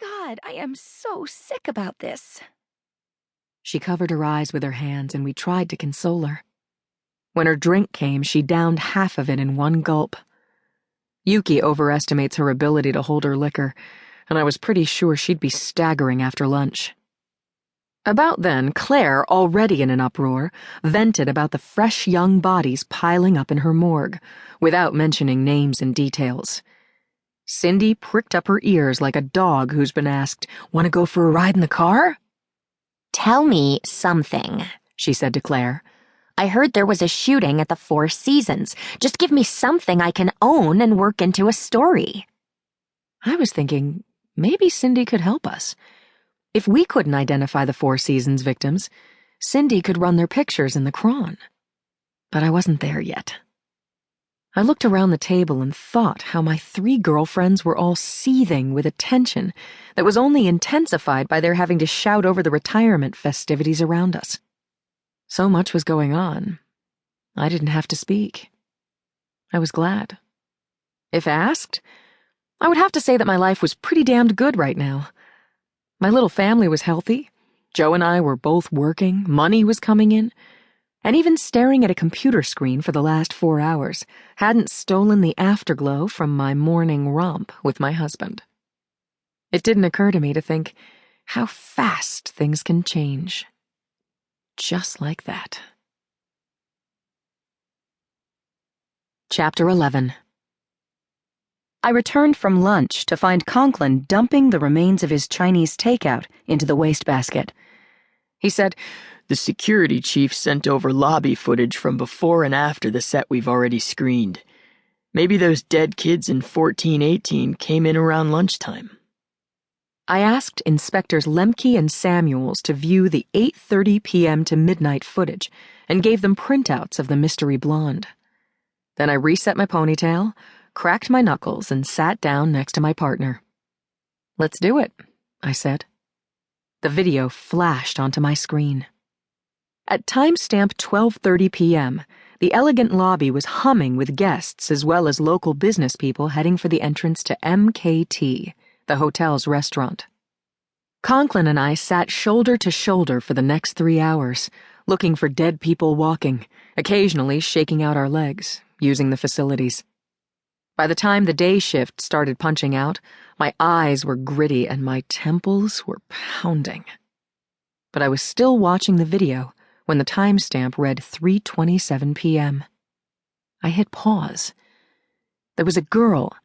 God, I am so sick about this." She covered her eyes with her hands, and we tried to console her. When her drink came, she downed half of it in one gulp. Yuki overestimates her ability to hold her liquor, and I was pretty sure she'd be staggering after lunch. About then, Claire, already in an uproar, vented about the fresh young bodies piling up in her morgue, without mentioning names and details. Cindy pricked up her ears like a dog who's been asked, "Want to go for a ride in the car?" "Tell me something," she said to Claire. "I heard there was a shooting at the Four Seasons. Just give me something I can own and work into a story." I was thinking, maybe Cindy could help us. If we couldn't identify the Four Seasons victims, Cindy could run their pictures in the cron. But I wasn't there yet. I looked around the table and thought how my 3 girlfriends were all seething with a tension that was only intensified by their having to shout over the retirement festivities around us. So much was going on, I didn't have to speak. I was glad. If asked, I would have to say that my life was pretty damned good right now. My little family was healthy, Joe and I were both working, money was coming in, and even staring at a computer screen for the last 4 hours hadn't stolen the afterglow from my morning romp with my husband. It didn't occur to me to think how fast things can change. Just like that. Chapter 11. I returned from lunch to find Conklin dumping the remains of his Chinese takeout into the wastebasket. He said, "The security chief sent over lobby footage from before and after the set we've already screened. Maybe those dead kids in 1418 came in around lunchtime." I asked Inspectors Lemke and Samuels to view the 8:30 p.m. to midnight footage and gave them printouts of the mystery blonde. Then I reset my ponytail, cracked my knuckles, and sat down next to my partner. "Let's do it," I said. The video flashed onto my screen. At timestamp 12:30 p.m., the elegant lobby was humming with guests as well as local business people heading for the entrance to MKT, the hotel's restaurant. Conklin and I sat shoulder to shoulder for the next 3 hours, looking for dead people walking, occasionally shaking out our legs, using the facilities. By the time the day shift started punching out, my eyes were gritty and my temples were pounding. But I was still watching the video when the timestamp read 3:27 p.m. I hit pause. There was a girl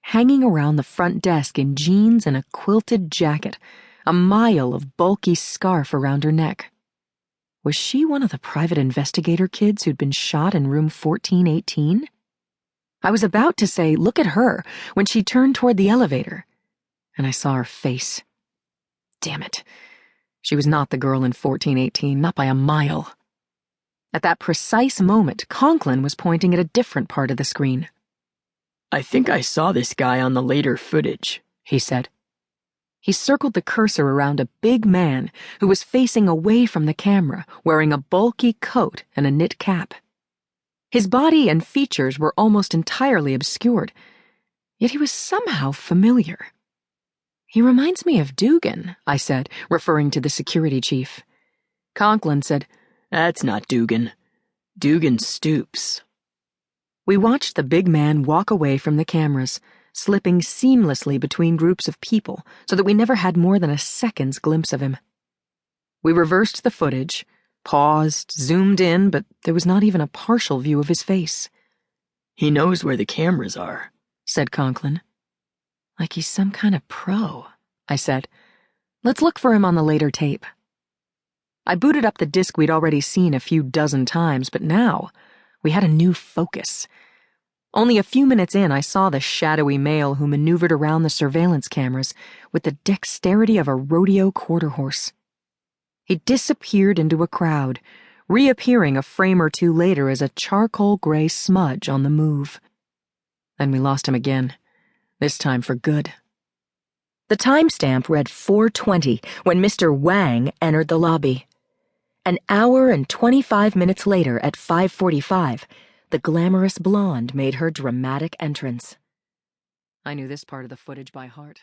hanging around the front desk in jeans and a quilted jacket, a mile of bulky scarf around her neck. Was she one of the private investigator kids who'd been shot in room 1418? I was about to say, "Look at her," when she turned toward the elevator, and I saw her face. Damn it. She was not the girl in 1418, not by a mile. At that precise moment, Conklin was pointing at a different part of the screen. "I think I saw this guy on the later footage," he said. He circled the cursor around a big man who was facing away from the camera, wearing a bulky coat and a knit cap. His body and features were almost entirely obscured, yet he was somehow familiar. "He reminds me of Dugan," I said, referring to the security chief. Conklin said, "That's not Dugan. Dugan Stoops." We watched the big man walk away from the cameras, slipping seamlessly between groups of people so that we never had more than a second's glimpse of him. We reversed the footage, paused, zoomed in, but there was not even a partial view of his face. "He knows where the cameras are," said Conklin. "Like he's some kind of pro," I said. "Let's look for him on the later tape." I booted up the disc we'd already seen a few dozen times, but now we had a new focus. Only a few minutes in, I saw the shadowy male who maneuvered around the surveillance cameras with the dexterity of a rodeo quarter horse. He disappeared into a crowd, reappearing a frame or two later as a charcoal gray smudge on the move. Then we lost him again, this time for good. The timestamp read 4:20 when Mr. Wang entered the lobby. An hour and 25 minutes later, at 5:45, the glamorous blonde made her dramatic entrance. I knew this part of the footage by heart.